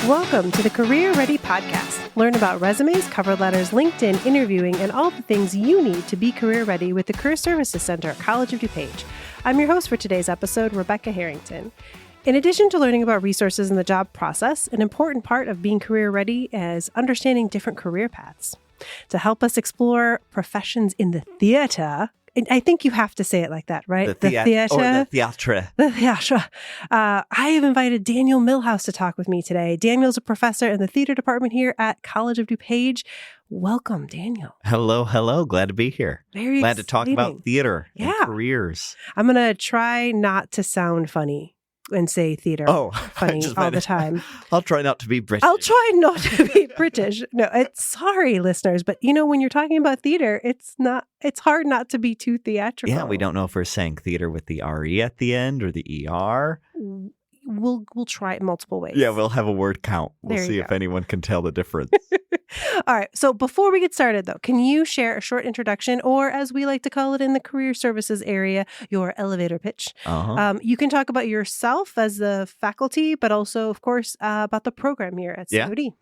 Welcome to the Career Ready Podcast. Learn about resumes, cover letters, LinkedIn, interviewing, and all the things you need to be career ready with the Career Services Center at College of DuPage. I'm your host for today's episode, Rebecca Harrington. In addition to learning about resources in the job process, an important part of being career ready is understanding different career paths. To help us explore professions in the theater, I think you have to say it like that, right? The theater. Or the theatre. The theatre. I have invited Daniel Millhouse to talk with me today. Daniel's a professor in the theater department here at College of DuPage. Welcome, Daniel. Hello. Glad to be here. Very glad to talk exciting. about theater and careers. I'm going to try not to sound funny and say theater funny all the time. I'll try not to be British. I'll try not to be British. No, sorry, listeners, but when you're talking about theater, it's hard not to be too theatrical. Yeah, we don't know if we're saying theater with the R-E at the end or the E-R. We'll try it multiple ways. Yeah, we'll have a word count. We'll see if anyone can tell the difference. All right. So before we get started, though, can you share a short introduction, or as we like to call it in the career services area, your elevator pitch? You can talk about yourself as the faculty, but also, of course, about the program here at COD.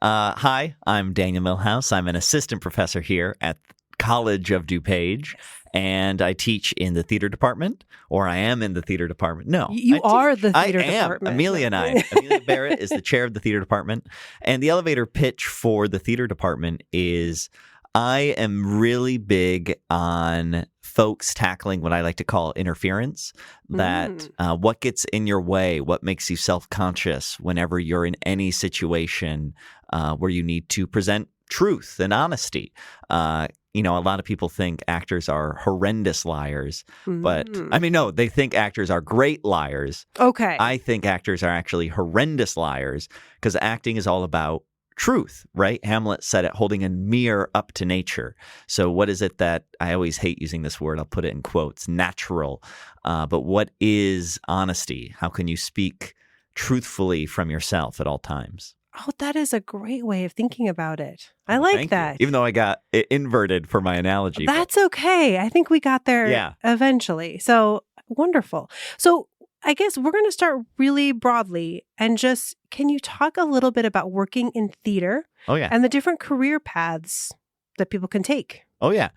Hi, I'm Daniel Millhouse. I'm an assistant professor here at College of DuPage. And I teach in the theater department, or I am in the theater department. No, you are the theater department. I am. Amelia Barrett is the chair of the theater department. And the elevator pitch for the theater department is I am really big on folks tackling what I like to call interference, that what gets in your way, what makes you self-conscious whenever you're in any situation where you need to present truth and honesty. A lot of people think actors are horrendous liars, but no, they think actors are great liars. Okay. I think actors are actually horrendous liars because acting is all about truth, right? Hamlet said it, holding a mirror up to nature. So what is it that I always hate using this word? I'll put it in quotes, natural. But what is honesty? How can you speak truthfully from yourself at all times? Oh, that is a great way of thinking about it. I like that. Even though I got it inverted for my analogy. That's okay. I think we got there eventually. So wonderful. So I guess we're going to start really broadly and just, can you talk a little bit about working in theater? Oh, yeah. And the different career paths that people can take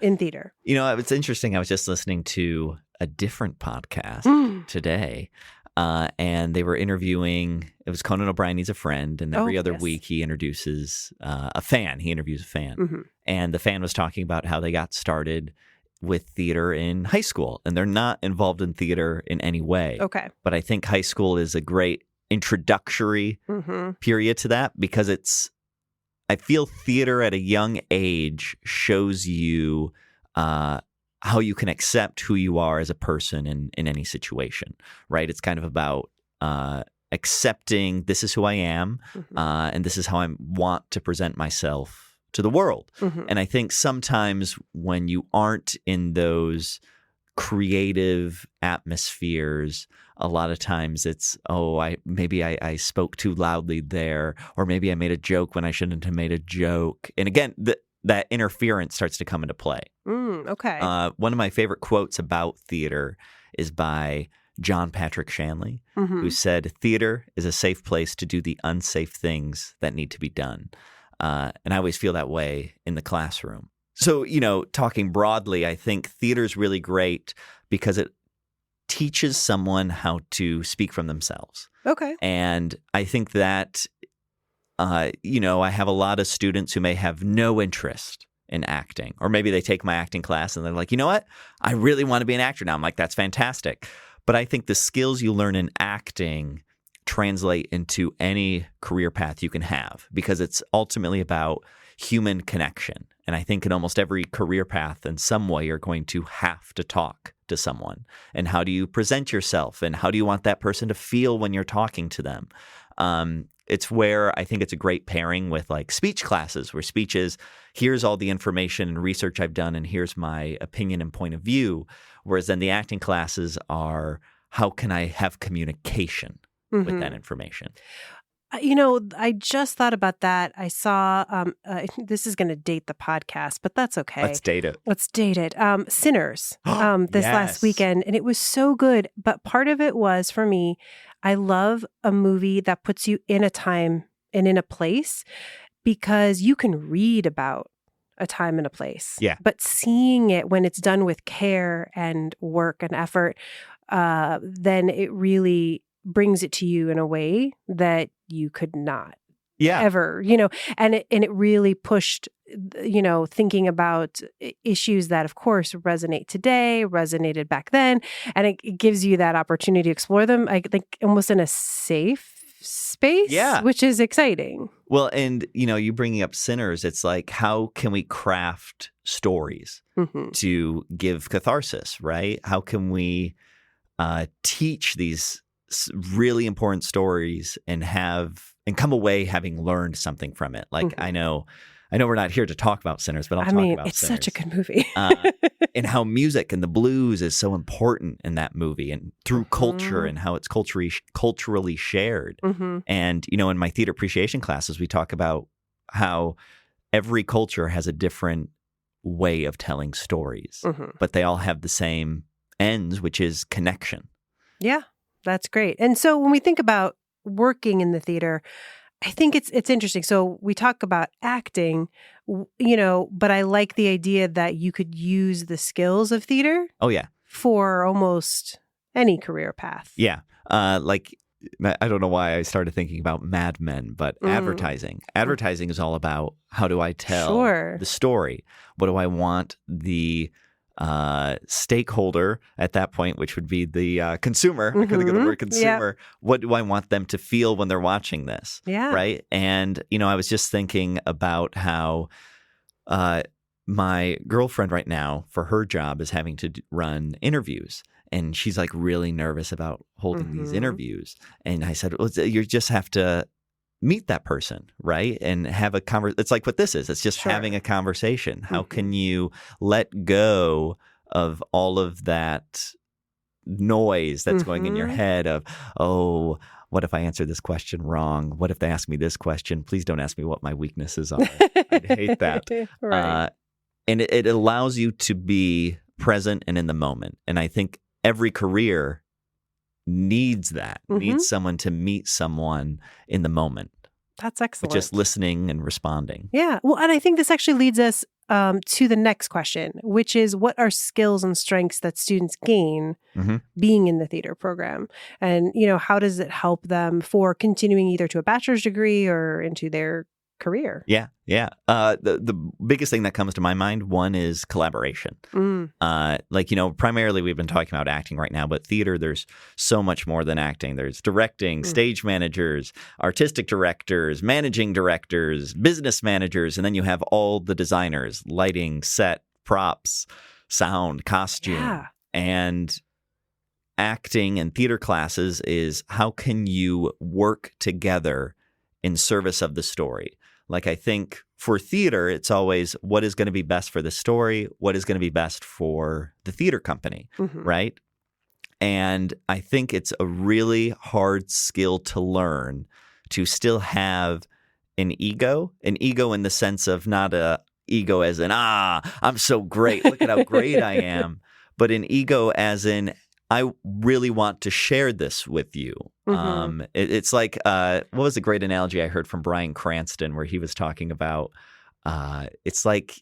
in theater? It's interesting. I was just listening to a different podcast today. And they were interviewing, it was Conan O'Brien, he's a friend, and every other week he introduces a fan. He interviews a fan. And the fan was talking about how they got started with theater in high school, and they're not involved in theater in any way. Okay. But I think high school is a great introductory period to that because I feel theater at a young age shows you how you can accept who you are as a person in any situation, right? It's kind of about accepting this is who I am, and this is how I want to present myself to the world. And I think sometimes when you aren't in those creative atmospheres, a lot of times it's, I spoke too loudly there, or maybe I made a joke when I shouldn't have made a joke. And again, that interference starts to come into play. Okay. One of my favorite quotes about theater is by John Patrick Shanley, who said, "Theater is a safe place to do the unsafe things that need to be done." And I always feel that way in the classroom. So, talking broadly, I think theater is really great because it teaches someone how to speak from themselves. Okay. And I think that I have a lot of students who may have no interest in acting, or maybe they take my acting class and they're like, you know what? I really want to be an actor now. I'm like, that's fantastic. But I think the skills you learn in acting translate into any career path you can have because it's ultimately about human connection. And I think in almost every career path, in some way, you're going to have to talk to someone. And how do you present yourself? And how do you want that person to feel when you're talking to them? It's where I think it's a great pairing with like speech classes, where speech is, here's all the information and research I've done, and here's my opinion and point of view. Whereas then the acting classes are, how can I have communication with that information? I just thought about that. I saw, this is going to date the podcast, but that's okay. Let's date it. Sinners this last weekend, and it was so good. But part of it was, for me, I love a movie that puts you in a time and in a place, because you can read about a time and a place. Yeah. But seeing it when it's done with care and work and effort, then it really brings it to you in a way that you could not ever, and it really pushed, thinking about issues that, of course, resonate today, resonated back then, and it gives you that opportunity to explore them, I think, almost in a safe space, which is exciting. Well, and, you bringing up Sinners, it's like, how can we craft stories to give catharsis, right? How can we teach these really important stories and come away having learned something from it? Like, I know we're not here to talk about Sinners, but I'll talk about it's Sinners. Such a good movie. And how music and the blues is so important in that movie, and through culture, and how it's culturally shared. And, in my theater appreciation classes, we talk about how every culture has a different way of telling stories, but they all have the same ends, which is connection. Yeah, that's great. And so when we think about working in the theater, I think it's interesting. So we talk about acting, but I like the idea that you could use the skills of theater. Oh, yeah. For almost any career path. Yeah. Like, I don't know why I started thinking about Mad Men, but advertising. Advertising is all about, how do I tell the story? What do I want the stakeholder at that point, which would be the consumer. I couldn't get the word consumer. What do I want them to feel when they're watching this? Yeah. Right. And, I was just thinking about how my girlfriend right now, for her job, is having to run interviews. And she's like really nervous about holding these interviews. And I said, well, you just have to meet that person, right? And have a conversation. It's like what this is. It's just having a conversation. How can you let go of all of that noise that's going in your head of, oh, what if I answer this question wrong? What if they ask me this question? Please don't ask me what my weaknesses are. I'd hate that. Right. And it allows you to be present and in the moment. And I think every career needs that, needs someone to meet someone in the moment. That's excellent. Just listening and responding. Yeah. Well, and I think this actually leads us to the next question, which is, what are skills and strengths that students gain being in the theater program? And, how does it help them for continuing either to a bachelor's degree or into their career? Yeah. The biggest thing that comes to my mind, one is collaboration. Primarily we've been talking about acting right now, but theater, there's so much more than acting. There's directing, stage managers, artistic directors, managing directors, business managers, and then you have all the designers, lighting, set, props, sound, costume. Yeah. And acting and theater classes is, how can you work together in service of the story? Like, I think for theater, it's always, what is going to be best for the story? What is going to be best for the theater company, right? And I think it's a really hard skill to learn, to still have an ego in the sense of not a ego as in, I'm so great, look at how great I am, but an ego as in, I really want to share this with you. It's like, what was a great analogy I heard from Bryan Cranston, where he was talking about, it's like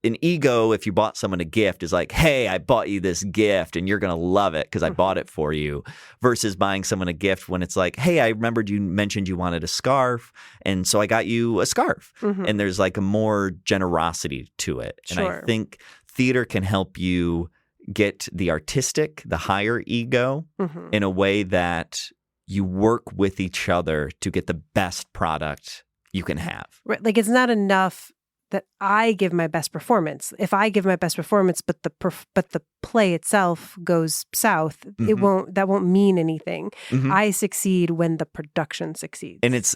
an ego, if you bought someone a gift, is like, hey, I bought you this gift and you're going to love it because I bought it for you, versus buying someone a gift when it's like, hey, I remembered you mentioned you wanted a scarf, and so I got you a scarf. And there's like a more generosity to it. And I think theater can help you get the artistic, the higher ego in a way that you work with each other to get the best product you can have. Right. Like, it's not enough that I give my best performance. If I give my best performance, but the play itself goes south, that won't mean anything. I succeed when the production succeeds. And it's,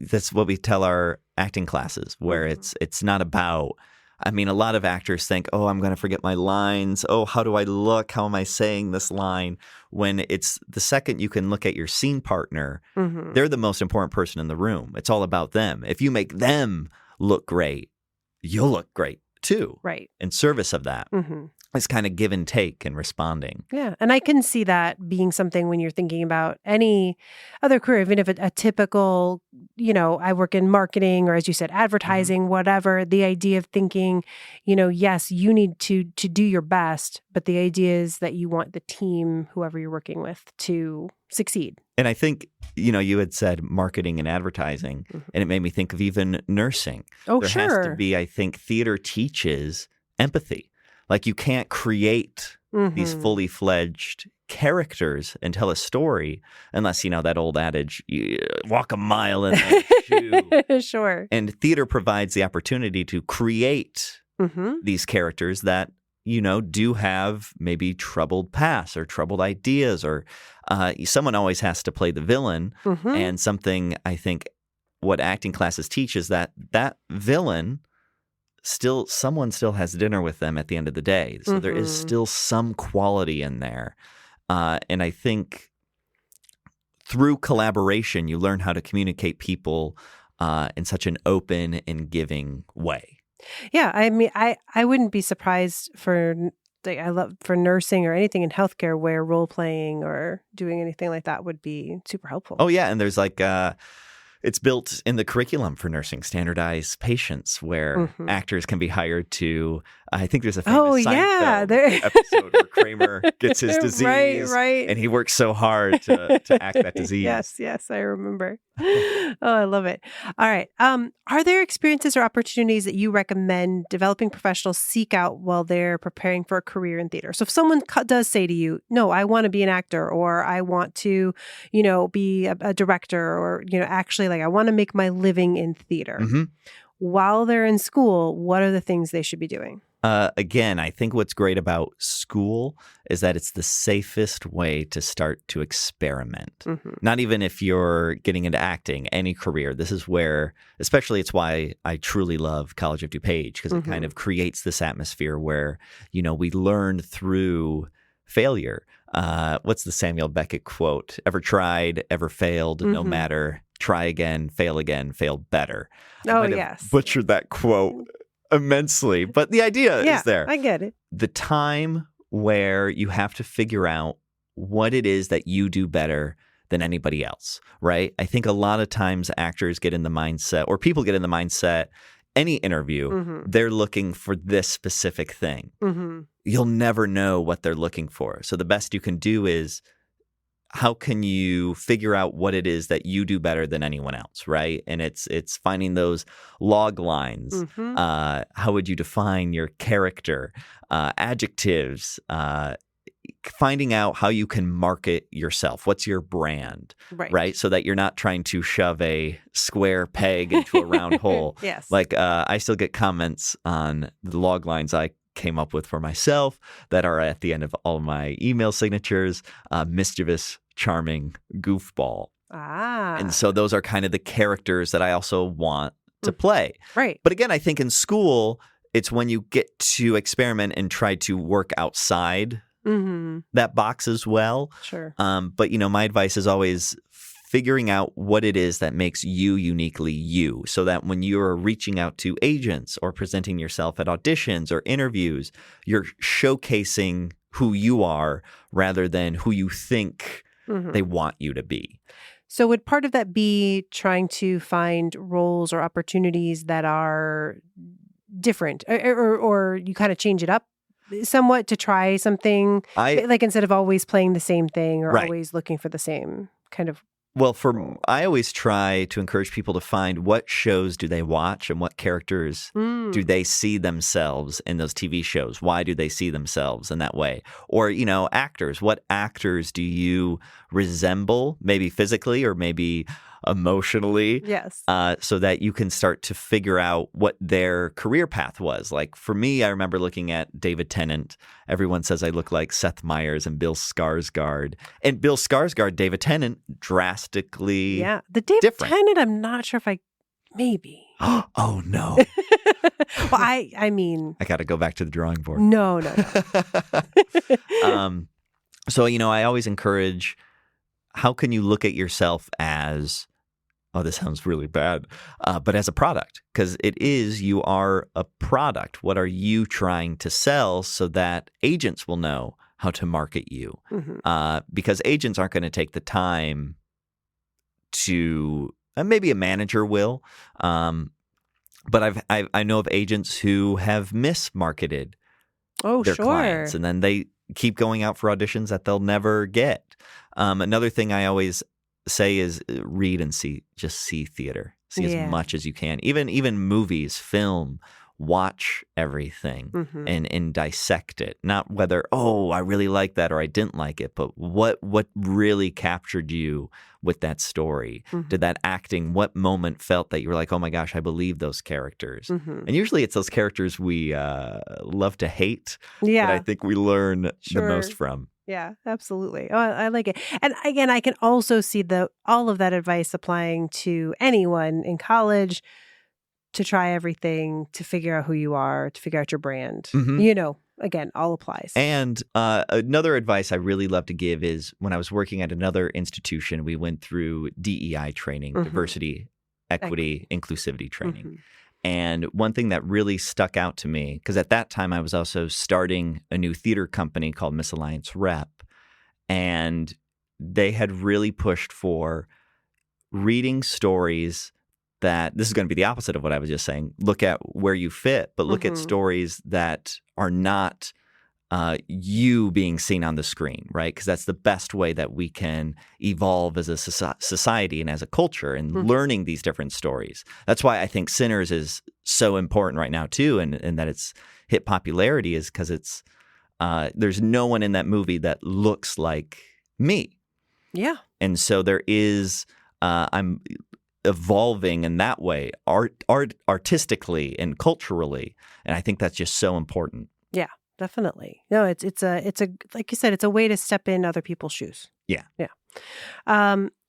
that's what we tell our acting classes, where it's not about, a lot of actors think, oh, I'm going to forget my lines. Oh, how do I look? How am I saying this line? When it's the second you can look at your scene partner, they're the most important person in the room. It's all about them. If you make them look great, you'll look great too. Right. In service of that. It's kind of give and take and responding. Yeah. And I can see that being something when you're thinking about any other career, even if a typical I work in marketing or, as you said, advertising, whatever, the idea of thinking, yes, you need to do your best, but the idea is that you want the team, whoever you're working with, to succeed. And I think, you had said marketing and advertising, and it made me think of even nursing. Oh, there sure. has to be, I think, theater teaches empathy. Like you can't create these fully fledged characters and tell a story unless, that old adage, you walk a mile in their shoe. Sure. And theater provides the opportunity to create these characters that, do have maybe troubled pasts or troubled ideas, or someone always has to play the villain. And something I think what acting classes teach is that villain someone still has dinner with them at the end of the day. So there is still some quality in there. And I think through collaboration, you learn how to communicate people in such an open and giving way. Yeah, I mean, I wouldn't be surprised for nursing or anything in healthcare where role playing or doing anything like that would be super helpful. Oh yeah, and there's it's built in the curriculum for nursing, standardized patients where actors can be hired to, I think there's a famous Seinfeld episode where Kramer gets his disease right. and he works so hard to act that disease. Yes, I remember. Oh, I love it. All right. Are there experiences or opportunities that you recommend developing professionals seek out while they're preparing for a career in theater? So if someone does say to you, no, I want to be an actor, or I want to, be a director, or, actually I want to make my living in theater. While they're in school, what are the things they should be doing? Again, I think what's great about school is that it's the safest way to start to experiment. Not even if you're getting into acting, any career. This is where, especially it's why I truly love College of DuPage, because it kind of creates this atmosphere where, we learn through failure. What's the Samuel Beckett quote? Ever tried, ever failed, no matter. Try again, fail better. Yes. Butchered that quote immensely, but the idea is there. I get it. The time where you have to figure out what it is that you do better than anybody else, right? I think a lot of times actors get in the mindset, or people get in the mindset, any interview, they're looking for this specific thing. You'll never know what they're looking for. So the best you can do is, how can you figure out what it is that you do better than anyone else, right? And it's finding those log lines. How would you define your character? Adjectives. Finding out how you can market yourself. What's your brand, right? So that you're not trying to shove a square peg into a round hole. Yes. I still get comments on the log lines I came up with for myself that are at the end of all my email signatures, mischievous, charming, goofball. And so those are kind of the characters that I also want to play. Right. But again, I think in school, it's when you get to experiment and try to work outside that box as well. Sure. But, my advice is always figuring out what it is that makes you uniquely you, so that when you're reaching out to agents or presenting yourself at auditions or interviews, you're showcasing who you are rather than who you think they want you to be. So would part of that be trying to find roles or opportunities that are different, or you kind of change it up somewhat to try something, instead of always playing the same thing or always looking for the same kind of? Well, I always try to encourage people to find what shows do they watch and what characters do they see themselves in those TV shows. Why do they see themselves in that way? Or, actors. What actors do you resemble, maybe physically or maybe emotionally? Yes. So that you can start to figure out what their career path was. Like for me, I remember looking at David Tennant. Everyone says I look like Seth Meyers and Bill Skarsgård. And Bill Skarsgård, David Tennant, drastically the David different. Tennant, I'm not sure if maybe. Oh, no. Well, I mean. I got to go back to the drawing board. No. So, I always encourage, how can you look at yourself as, this sounds really bad, but as a product? Because you are a product. What are you trying to sell so that agents will know how to market you? Because agents aren't going to take the time to maybe a manager will. But I know of agents who have mismarketed their clients, and then they keep going out for auditions that they'll never get. Another thing I always say is read and see theater. See as much as you can. Even movies, film, watch everything and dissect it. Not whether, I really like that or I didn't like it, but what really captured you with that story? Did that acting, what moment felt that you were like, oh my gosh, I believe those characters? And usually it's those characters we love to hate that I think we learn the most from. Yeah, absolutely. Oh, I like it. And again, I can also see all of that advice applying to anyone in college to try everything, to figure out who you are, to figure out your brand. Again, all applies. And another advice I really love to give is when I was working at another institution, we went through DEI training, diversity, equity, inclusivity training. And one thing that really stuck out to me, because at that time I was also starting a new theater company called Miss Alliance Rep, and they had really pushed for reading stories that, this is going to be the opposite of what I was just saying, look at where you fit, but look at stories that are not you being seen on the screen, right? Because that's the best way that we can evolve as a society and as a culture, and learning these different stories. That's why I think Sinners is so important right now too, and that it's hit popularity is because it's there's no one in that movie that looks like me. Yeah. And so there is I'm evolving in that way, artistically and culturally, and I think that's just so important. Yeah. Definitely. No, it's a like you said, it's a way to step in other people's shoes. Yeah.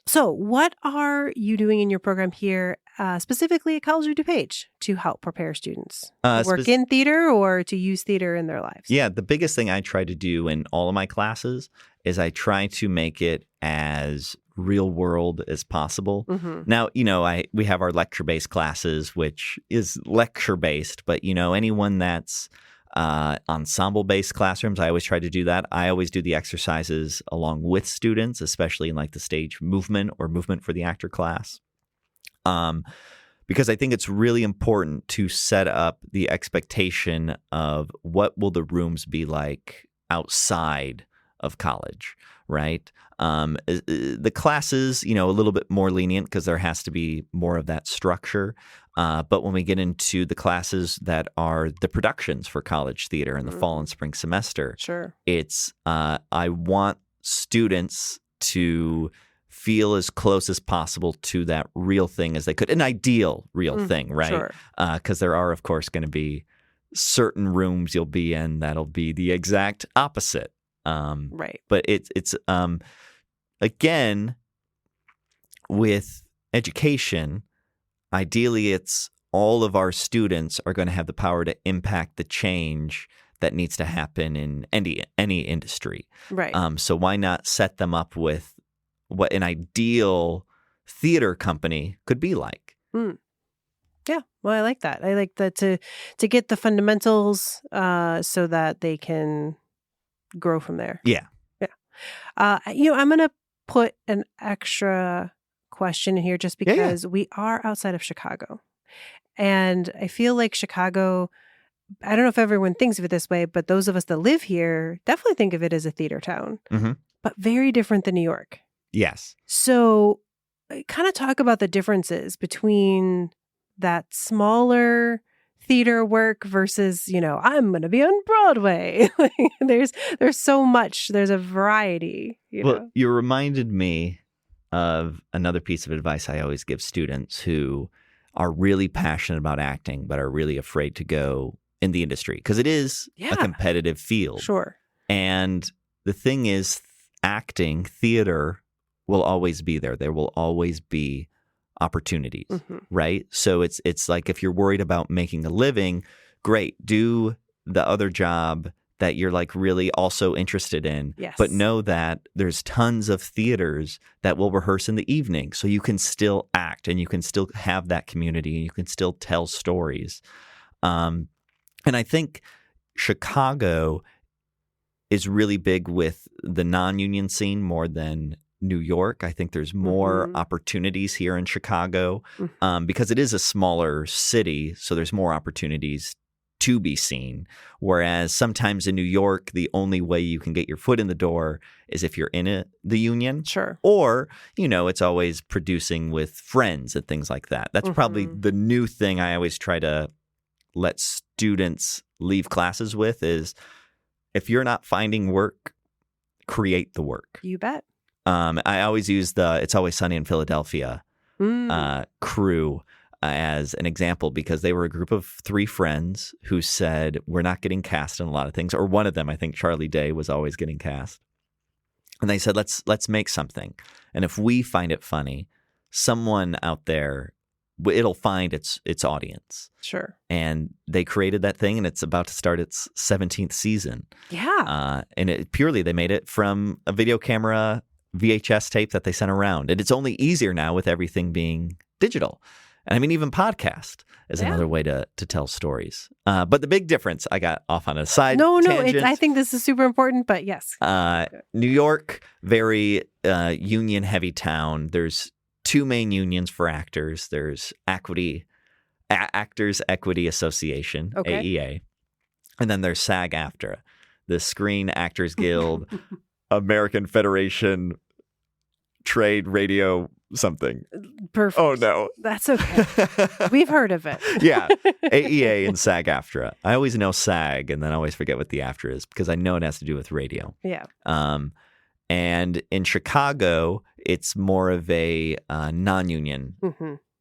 So what are you doing in your program here, specifically at College of DuPage, to help prepare students to work in theater or to use theater in their lives? Yeah, the biggest thing I try to do in all of my classes is I try to make it as real world as possible. Now, we have our lecture-based classes, which is lecture-based, but anyone that's ensemble-based classrooms, I always try to do that. I always do the exercises along with students, especially in like the stage movement or movement for the actor class, because I think it's really important to set up the expectation of what will the rooms be like outside of college, right? The classes, a little bit more lenient because there has to be more of that structure. But when we get into the classes that are the productions for college theater in the fall and spring semester, it's I want students to feel as close as possible to that real thing as they could, an ideal real thing, right? Because there are, of course, going to be certain rooms you'll be in that'll be the exact opposite. Right. But it's again, with education, ideally it's all of our students are going to have the power to impact the change that needs to happen in any industry. Right. So why not set them up with what an ideal theater company could be like? Yeah, well, I like that. I like that to get the fundamentals so that they can grow from there. Yeah. I'm going to put an extra question in here just because we are outside of Chicago. And I feel like Chicago, I don't know if everyone thinks of it this way, but those of us that live here definitely think of it as a theater town, but very different than New York. Yes. So kind of talk about the differences between that smaller theater work versus, I'm going to be on Broadway. There's so much. There's a variety. You reminded me of another piece of advice I always give students who are really passionate about acting but are really afraid to go in the industry because it is a competitive field. Sure. And the thing is, acting, theater will always be there. There will always be opportunities, right? So it's like if you're worried about making a living, great, do the other job that you're like really also interested in. Yes. But know that there's tons of theaters that will rehearse in the evening, so you can still act and you can still have that community and you can still tell stories. And I think Chicago is really big with the non-union scene more than New York. I think there's more opportunities here in Chicago because it is a smaller city, so there's more opportunities to be seen. Whereas sometimes in New York, the only way you can get your foot in the door is if you're in the union. Sure. Or, it's always producing with friends and things like that. That's probably the new thing I always try to let students leave classes with is if you're not finding work, create the work. You bet. I always use the It's Always Sunny in Philadelphia crew as an example because they were a group of 3 friends who said, we're not getting cast in a lot of things. Or one of them, I think Charlie Day, was always getting cast. And they said, let's make something. And if we find it funny, someone out there, it'll find its audience. Sure. And they created that thing, and it's about to start its 17th season. Yeah. And they made it from a video camera VHS tape that they sent around. And it's only easier now with everything being digital. And I mean, even podcast is another way to tell stories. But the big difference, I got off on a side tangent. I think this is super important, but yes. New York, very union-heavy town. There's 2 main unions for actors. There's Actors Equity Association, AEA. And then there's SAG-AFTRA, the Screen Actors Guild, American Federation, Trade Radio something. Perfect. Oh, no. That's okay. We've heard of it. Yeah. AEA and SAG-AFTRA. I always know SAG and then I always forget what the AFTRA is because I know it has to do with radio. Yeah. And in Chicago, it's more of a non-union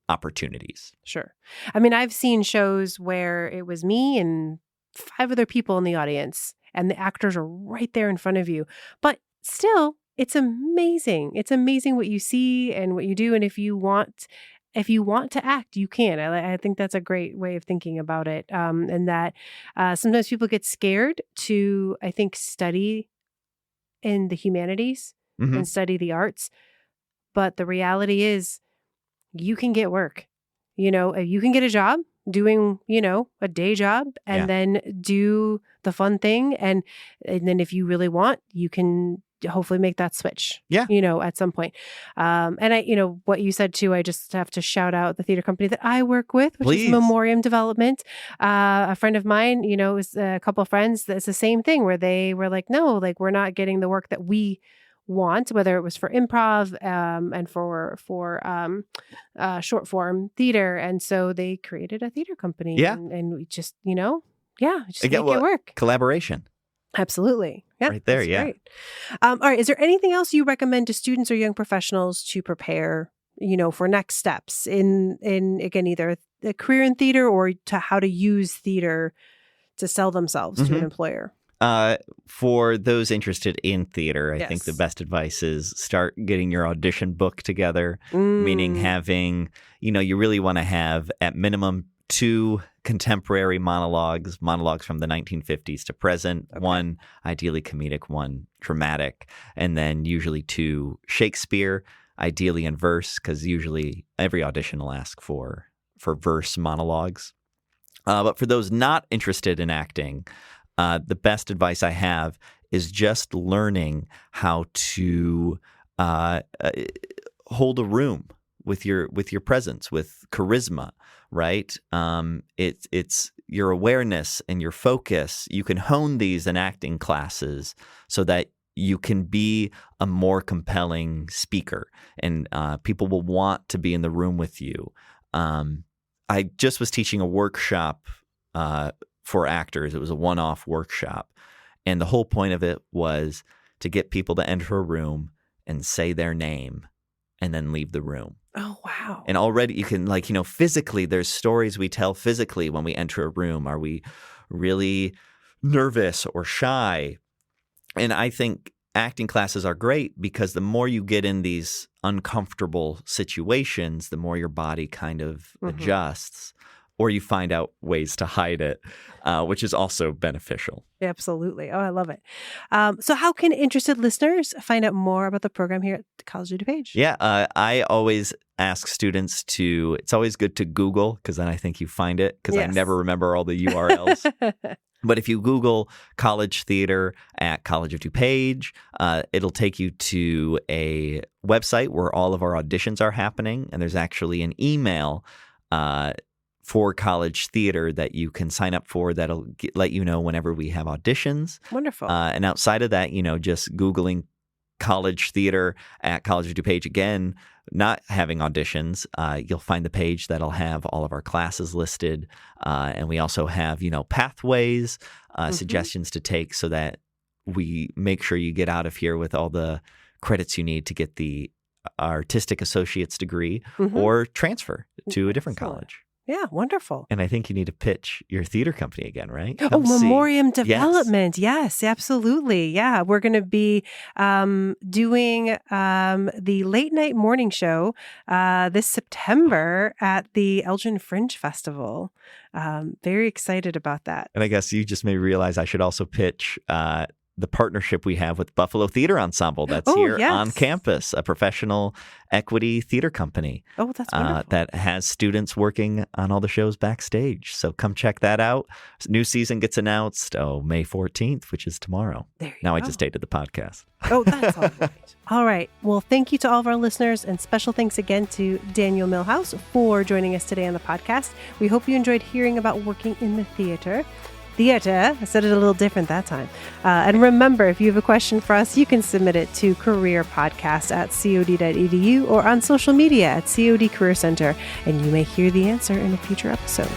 opportunities. Sure. I mean, I've seen shows where it was me and 5 other people in the audience and the actors are right there in front of you. But still, it's amazing. It's amazing what you see and what you do. And if you want to act, you can. I think that's a great way of thinking about it. And that sometimes people get scared to, I think, study in the humanities and study the arts. But the reality is you can get work. You can get a job doing, a day job and then do the fun thing. And then if you really want, you can hopefully make that switch, at some point. And what you said too, I just have to shout out the theater company that I work with, which is Memoriam Development. A friend of mine, is a couple of friends, that's the same thing where they were like, no, like we're not getting the work that we want, whether it was for improv and for short form theater. And so they created a theater company and we just, just make it work. Collaboration. Absolutely. Yeah, right there. Yeah. Great. All right. Is there anything else you recommend to students or young professionals to prepare, for next steps in again, either a career in theater or to how to use theater to sell themselves to an employer? For those interested in theater, I think the best advice is start getting your audition book together, meaning having, you really want to have at minimum 2 contemporary monologues from the 1950s to present, one ideally comedic, one dramatic, and then usually 2 Shakespeare, ideally in verse, because usually every audition will ask for verse monologues. But for those not interested in acting, the best advice I have is just learning how to hold a room with your presence, with charisma, right? It's your awareness and your focus. You can hone these in acting classes so that you can be a more compelling speaker, and people will want to be in the room with you. I just was teaching a workshop for actors. It was a one-off workshop. And the whole point of it was to get people to enter a room and say their name and then leave the room. Oh, wow. And already you can physically, there's stories we tell physically when we enter a room. Are we really nervous or shy? And I think acting classes are great because the more you get in these uncomfortable situations, the more your body kind of adjusts. or you find out ways to hide it, which is also beneficial. Absolutely. Oh, I love it. So how can interested listeners find out more about the program here at the College of DuPage? Yeah, I always ask students it's always good to Google, because then I think you find it, because I never remember all the URLs. But if you Google college theater at College of DuPage, it'll take you to a website where all of our auditions are happening. And there's actually an email for college theater that you can sign up for that'll let you know whenever we have auditions. Wonderful. And outside of that, just Googling college theater at College of DuPage, again, not having auditions, you'll find the page that'll have all of our classes listed. And we also have, pathways, suggestions to take, so that we make sure you get out of here with all the credits you need to get the artistic associate's degree or transfer to a different college. Yeah, wonderful. And I think you need to pitch your theater company again, right? Oh, Memoriam Development. Yes, absolutely. Yeah, we're going to be doing the late night morning show this September at the Elgin Fringe Festival. Very excited about that. And I guess you just may realize I should also pitch the partnership we have with Buffalo Theater Ensemble that's here on campus, a professional equity theater company. Oh, that's wonderful. That has students working on all the shows backstage. So come check that out. New season gets announced, May 14th, which is tomorrow. There you go. Now I just dated the podcast. Oh, that's all right. All right. Well, thank you to all of our listeners, and special thanks again to Daniel Millhouse for joining us today on the podcast. We hope you enjoyed hearing about working in the theater. I said it a little different that time. And remember, if you have a question for us, you can submit it to careerpodcast@cod.edu or on social media at COD Career Center, and you may hear the answer in a future episode.